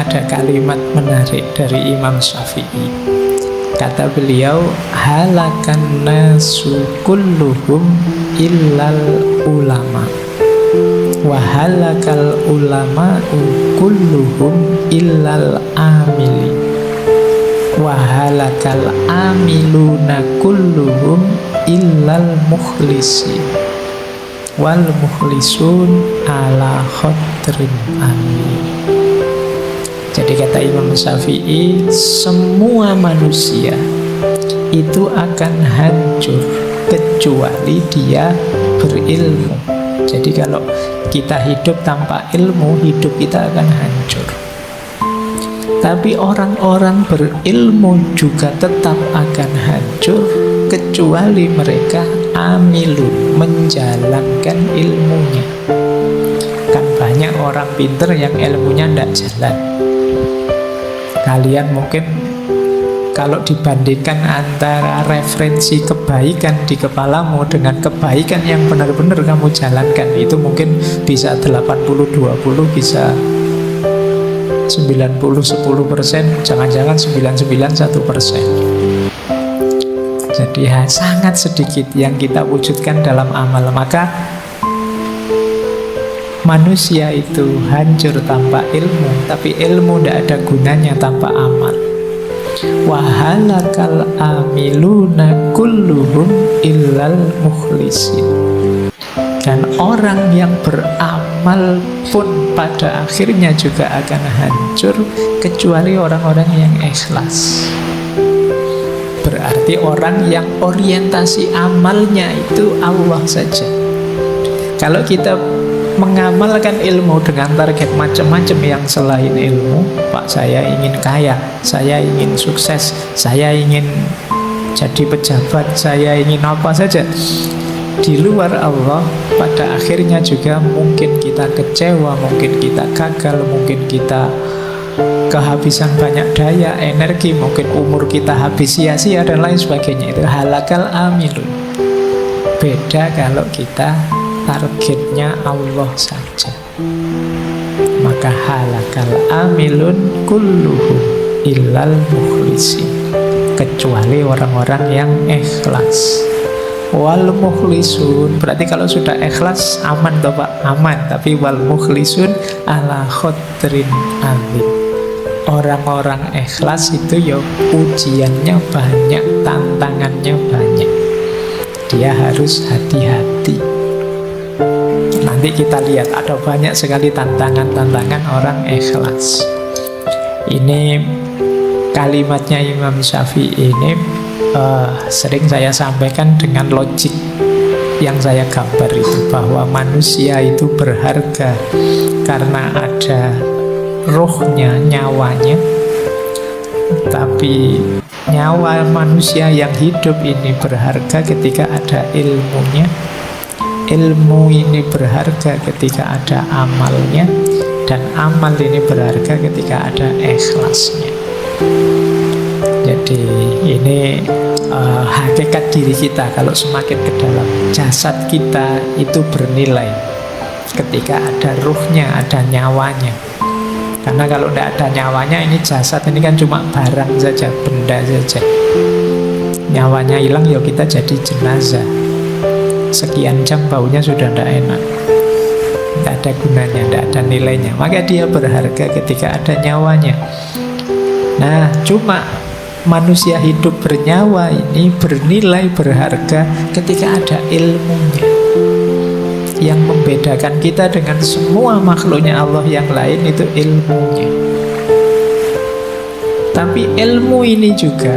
ada kalimat menarik dari Imam Syafi'i. Kata beliau, halakan nasu kulluhum illal ulama wa halakal ulama'u kulluhum illal amili wa halakal amiluna kulluhum illal mukhlisi wal mukhlisun ala khotrin amin. Jadi kata Imam Syafi'i, semua manusia itu akan hancur kecuali dia berilmu. Jadi kalau kita hidup tanpa ilmu, hidup kita akan hancur. Tapi orang-orang berilmu juga tetap akan hancur kecuali mereka amilun, menjalankan ilmunya. Kan banyak orang pinter yang ilmunya tidak jalan. Kalian mungkin kalau dibandingkan antara referensi kebaikan di kepalamu dengan kebaikan yang benar-benar kamu jalankan, itu mungkin bisa 80-20, bisa 90-10%, jangan-jangan 99-1%. Jadi sangat sedikit yang kita wujudkan dalam amal. Maka manusia itu hancur tanpa ilmu, tapi ilmu tidak ada gunanya tanpa amal. Wahalakal amiluna kulluhum illal mukhlisin. Dan orang yang beramal pun pada akhirnya juga akan hancur kecuali orang-orang yang ikhlas. Berarti orang yang orientasi amalnya itu Allah saja. Kalau kita mengamalkan ilmu dengan target macam-macam yang selain ilmu, Pak, saya ingin kaya, saya ingin sukses, saya ingin jadi pejabat, saya ingin apa saja, di luar Allah, pada akhirnya juga mungkin kita kecewa, mungkin kita gagal, mungkin kita kehabisan banyak daya, energi, mungkin umur kita habis sia-sia dan lain sebagainya. Itu halakal amilun. Beda kalau kita targetnya Allah saja, maka halakal amilun kulluhum illal mukhlisin, kecuali orang-orang yang ikhlas. Wal mukhlisun, berarti kalau sudah ikhlas aman toh Pak? Aman. Tapi wal mukhlisun ala khotrin alim. Orang-orang ikhlas itu ya ujiannya banyak, tantangannya banyak. Dia harus hati-hati. Nanti kita lihat ada banyak sekali tantangan-tantangan orang ikhlas. Ini kalimatnya Imam Syafi'i ini sering saya sampaikan dengan logik yang saya gambar itu, bahwa manusia itu berharga karena ada rohnya, nyawanya. Tapi nyawa manusia yang hidup ini berharga ketika ada ilmunya. Ilmu ini berharga ketika ada amalnya, dan amal ini berharga ketika ada ikhlasnya. Jadi ini hakikat diri kita. Kalau semakin ke dalam, jasad kita itu bernilai ketika ada ruhnya, ada nyawanya. Karena kalau tidak ada nyawanya, ini jasad ini kan cuma barang saja, benda saja. Nyawanya hilang, ya kita jadi jenazah. Sekian jam baunya sudah tidak enak, tidak ada gunanya, tidak ada nilainya. Maka dia berharga ketika ada nyawanya. Nah, cuma manusia hidup bernyawa ini bernilai, berharga ketika ada ilmunya. Yang membedakan kita dengan semua makhluknya Allah yang lain itu ilmunya. Tapi ilmu ini juga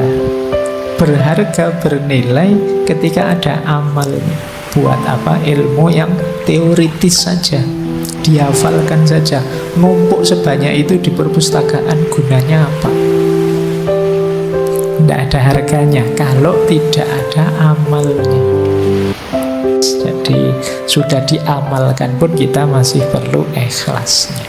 berharga, bernilai ketika ada amalnya. Buat apa ilmu yang teoritis saja, dihafalkan saja, numpuk sebanyak itu di perpustakaan, gunanya apa? Tidak ada harganya kalau tidak ada amalnya. Jadi sudah diamalkan pun kita masih perlu ikhlasnya.